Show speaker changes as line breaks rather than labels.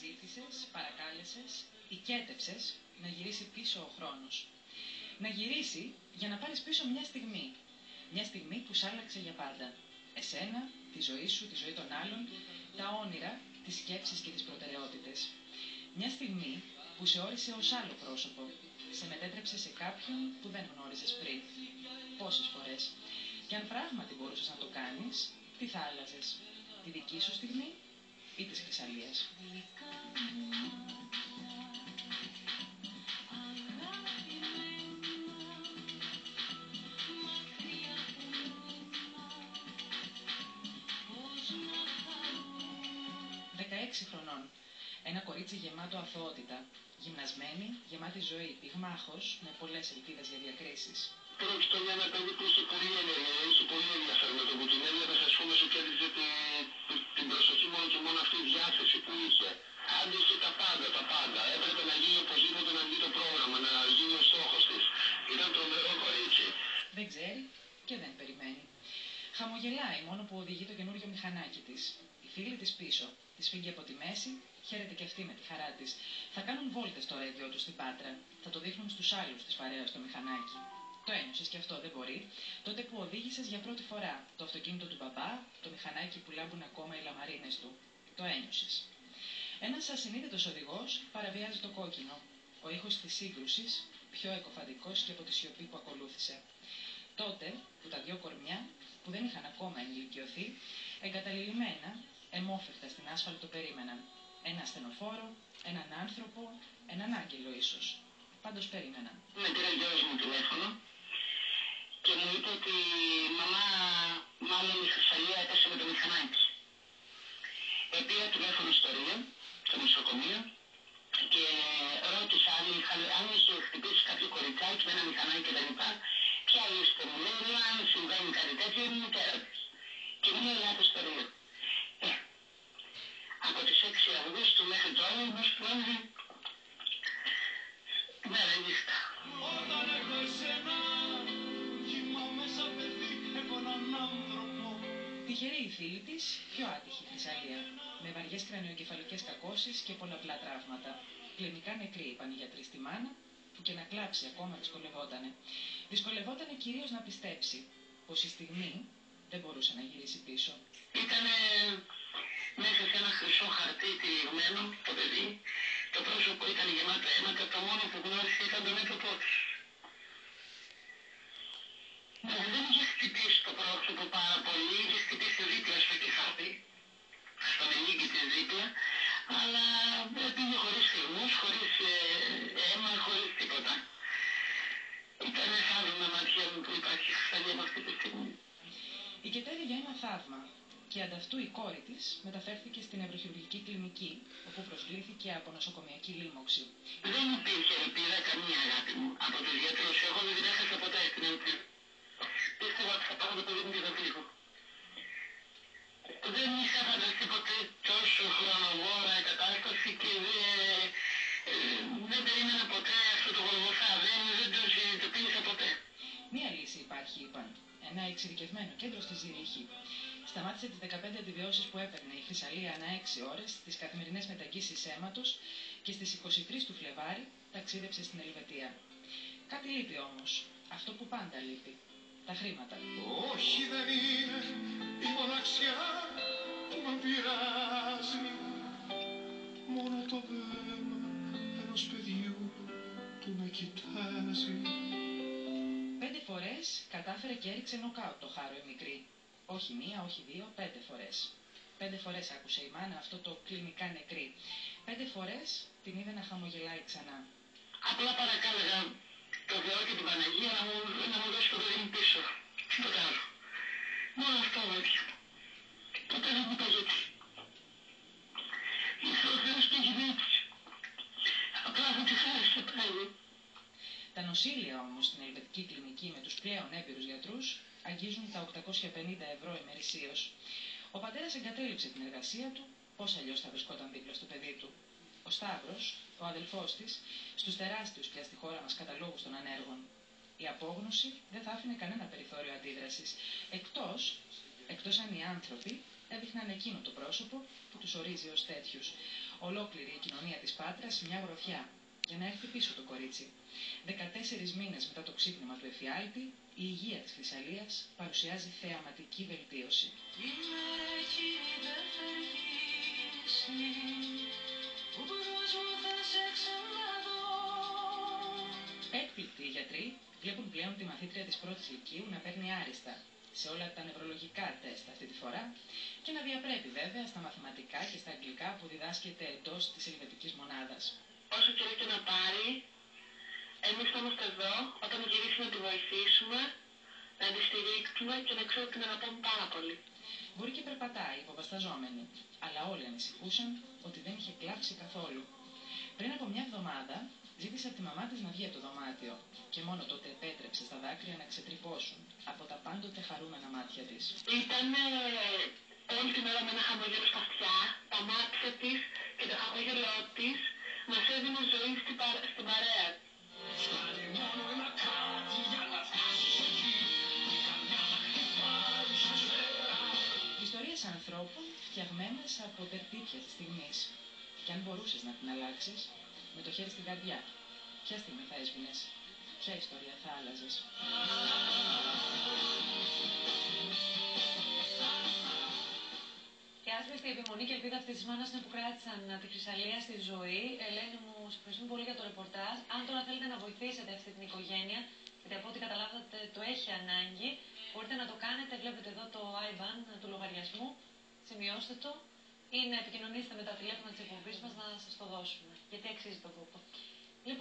ζήτησες, παρακάλεσες, οικέτεψες να γυρίσει πίσω ο χρόνος. Να γυρίσει για να πάρεις πίσω μια στιγμή. Μια στιγμή που σ' άλλαξε για πάντα. Εσένα, τη ζωή σου, τη ζωή των άλλων, τα όνειρα, τις σκέψεις και τις προτεραιότητες. Μια στιγμή που σε όρισε ως άλλο πρόσωπο. Σε μετέτρεψε σε κάποιον που δεν γνώριζες πριν. Πόσες φορές. Και αν πράγματι μπορούσες να το κάνεις, τι θα άλλαζες? Τη δική σου στιγμή ή της Χρυσαλίας? Χρονών. Ένα κορίτσι γεμάτο αθωότητα, γυμνασμένη, γεμάτη ζωή, πυγμάχος, με πολλές ελπίδες για διακρίσεις.
Πρόκειται για ένα παιδί που είχε πολύ ενέργεια, είχε πολύ ενδιαφέρον με το που την έβλεπες, ας πούμε, σου κέρδιζε την προσοχή μόνο και μόνο αυτή η διάθεση που είχε. Άντεχε τα πάντα. Έπρεπε να γίνει οπωσδήποτε να βγει το πρόγραμμα, να γίνει ο στόχος της. Ήταν τρομερό κορίτσι.
Δεν ξέρει και δεν περιμένει. Χαμογελάει μόνο που οδηγεί το καινούριο μηχανάκι της. Οι φίλοι της πίσω. Της φύγει από τη μέση, χαίρεται και αυτή με τη χαρά της. Θα κάνουν βόλτες το ρέντιο τους στην Πάτρα. Θα το δείχνουν στους άλλους της παρέας το μηχανάκι. Το ένιωσες και αυτό δεν μπορεί. Τότε που οδήγησες για πρώτη φορά το αυτοκίνητο του μπαμπά, το μηχανάκι που λάμπουν ακόμα οι λαμαρίνες του. Το ένιωσες. Ένας ασυνείδητος οδηγός παραβιάζει το κόκκινο. Ο ήχος της σύγκρουσης, πιο εκοφαντικός και από τη σιωπή που ακολούθησε. Τότε που τα δυο κορμιά, που δεν είχαν ακόμα ενηλικιωθεί, εγκαταλειμμένα, εμόφευτα στην άσφαλτο περίμεναν. Ένα ασθενοφόρο, έναν άνθρωπο, έναν άγγελο ίσως. Πάντως περίμεναν.
Με πήρε ο γιος μου τηλέφωνο και μου είπε ότι μαμά, μάλλον η Χρυσαλία έπεσε με το μηχανάκι. Πήρα τηλέφωνο στο Ρίο, στο νοσοκομείο, και ρώτησα αν είχε χτυπήσει κάποιο κοριτσάκι με ένα μηχανάκι κτλ. Ποια είστε, μου λέει, αν συμβαίνει κάτι τέτοιο, είναι η μητέρα της. Και μου λέει, ελάτε στο Ρίο. Από τις 6 Αυγούστου μέχρι τώρα μας πλώνει μέρα νύχτα.
Όταν έχω εσένα, κοιμάμαι σαν παιδί, έχω έναν άνθρωπο.
Τυχερή η φίλη της, πιο άτυχη η Χρυσαλία, με βαριές κρανιοκεφαλικές κακώσεις και πολλαπλά τραύματα. Κλινικά νεκρή είπαν οι γιατροί στη μάνα, που και να κλάψει ακόμα δυσκολευότανε. Δυσκολευότανε κυρίως να πιστέψει πως η στιγμή δεν μπορούσε να γυρίσει πίσω.
Ήτανε μέσα σε ένα χρυσό χαρτί τυλιγμένο το παιδί, το πρόσωπο ήταν γεμάτο αίμα και το μόνο που γνώρισε ήταν το μέτωπό της. Δεν είχε χτυπήσει το πρόσωπο πάρα πολύ, είχε χτυπήσει δίπλα στο κεφάλι, στο μενίκι της δίπλα, αλλά πήγε χωρίς φυγμούς, χωρίς αίμα, χωρίς τίποτα. Ήταν θαύμα μάτια μου που υπάρχει Χρυσαλία με αυτή τη στιγμή.
Οικετεύει για ένα θαύμα και ανταυτού η κόρη της μεταφέρθηκε στην νευροχειρουργική κλινική, όπου προσβλήθηκε από νοσοκομιακή λίμωξη.
Δεν υπήρχε ελπίδα καμία, αγάπη μου, από τους γιατρούς. Εγώ δεν την έχασα ποτέ στην ελπίδα. Πίστευα ότι θα πάω το παιδί μου και θα φύγω. Δεν είχα φανταστεί ποτέ τόσο χρονοβόρα κατάσταση και δεν περίμενα ποτέ αυτό το Γολγοθά. Δεν το συνειδητοποίησα ποτέ.
Μία λύση υπάρχει, είπαν. Ένα εξειδικευμένο κέντρο στη Ζηρίχη. Σταμάτησε τις 15 αντιβιώσεις που έπαιρνε η Χρυσαλία ανά 6 ώρες, τις καθημερινές μεταγγίσεις αίματος και στις 23 του Φλεβάρι ταξίδεψε στην Ελβετία. Κάτι λείπει όμως. Αυτό που πάντα λείπει. Τα χρήματα.
Όχι, δεν είναι η μοναξιά που με πειράζει, μόνο το δέμα ενός παιδιού που με κοιτάζει.
5 φορές κατάφερε και έριξε νοκάουτ το χάρο η μικρή. Όχι μία, όχι δύο, 5 φορές. 5 φορές άκουσε η μάνα αυτό το κλινικά νεκρή. 5 φορές την είδε να χαμογελάει ξανά.
Απλά παρακάλεγα το Θεό και την Παναγία να μου δώσει το παιδί μου πίσω. Τίποτα άλλο. Μόνο αυτό βέβαια. Ποτέ δεν μου είπα γιατί. Ήρθε ο Θεός και γυναίξει. Απλά δεν τη χάρισε πάλι.
Τα νοσήλια όμως στην ελβετική κλινική με τους πλέον έμπειρους γιατρούς αγγίζουν τα 850 ευρώ ημερησίως. Ο πατέρας εγκατέλειψε την εργασία του, πώς αλλιώς θα βρισκόταν δίπλα στο παιδί του. Ο Σταύρος, ο αδελφός της, στους τεράστιους πια στη χώρα μας καταλόγους των ανέργων. Η απόγνωση δεν θα άφηνε κανένα περιθώριο αντίδρασης, εκτός αν οι άνθρωποι έδειχναν εκείνο το πρόσωπο που τους ορίζει ως τέτοιους. Ολόκληρη η κοινωνία της Πάτρας μια γροθιά για να έρθει πίσω το κορίτσι. 14 μήνες μετά το ξύπνημα του εφιάλτη, η υγεία της Θεσσαλίας παρουσιάζει θεαματική βελτίωση. Έκπληκτοι οι γιατροί βλέπουν πλέον τη μαθήτρια της πρώτης λυκείου να παίρνει άριστα σε όλα τα νευρολογικά τεστ αυτή τη φορά και να διαπρέπει βέβαια στα μαθηματικά και στα αγγλικά που διδάσκεται εντός της ελβετικής μονάδας.
Όσο καιρό και να πάρει, εμείς θα είμαστε εδώ όταν γυρίσει να τη βοηθήσουμε, να τη στηρίξουμε και να ξέρω ότι την αγαπάμε πάρα πολύ.
Μπορεί και περπατάει υποβασταζόμενη, αλλά όλοι ανησυχούσαν ότι δεν είχε κλάψει καθόλου. Πριν από μια εβδομάδα ζήτησε από τη μαμά της να βγει από το δωμάτιο και μόνο τότε επέτρεψε στα δάκρυα να ξετρυπώσουν από τα πάντοτε χαρούμενα μάτια της.
Ήταν όλη την ώρα με ένα χαμόγελο στα αυτιά, τα μάτια της και το χαμόγελό της μας έδινε ζωή στην παρέα.
Ιστορίες ανθρώπων φτιαγμένες από τερτύπια της στιγμής. Και αν μπορούσες να την αλλάξεις, με το χέρι στην καρδιά, ποια στιγμή θα έσβηνες, ποια ιστορία θα άλλαζες.
Η άσπρεστη επιμονή και ελπίδα αυτής της μάνας είναι που κράτησαν τη Θεσσαλία στη ζωή. Ελένη μου, σε ευχαριστούμε πολύ για το ρεπορτάζ. Αν τώρα θέλετε να βοηθήσετε αυτή την οικογένεια, γιατί από ό,τι καταλάβατε το έχει ανάγκη, μπορείτε να το κάνετε. Βλέπετε εδώ το IBAN του λογαριασμού. Σημειώστε το ή να επικοινωνήσετε με τα τηλέφωνα της εκπομπής μας να σας το δώσουμε. Γιατί αξίζει τον κόπο.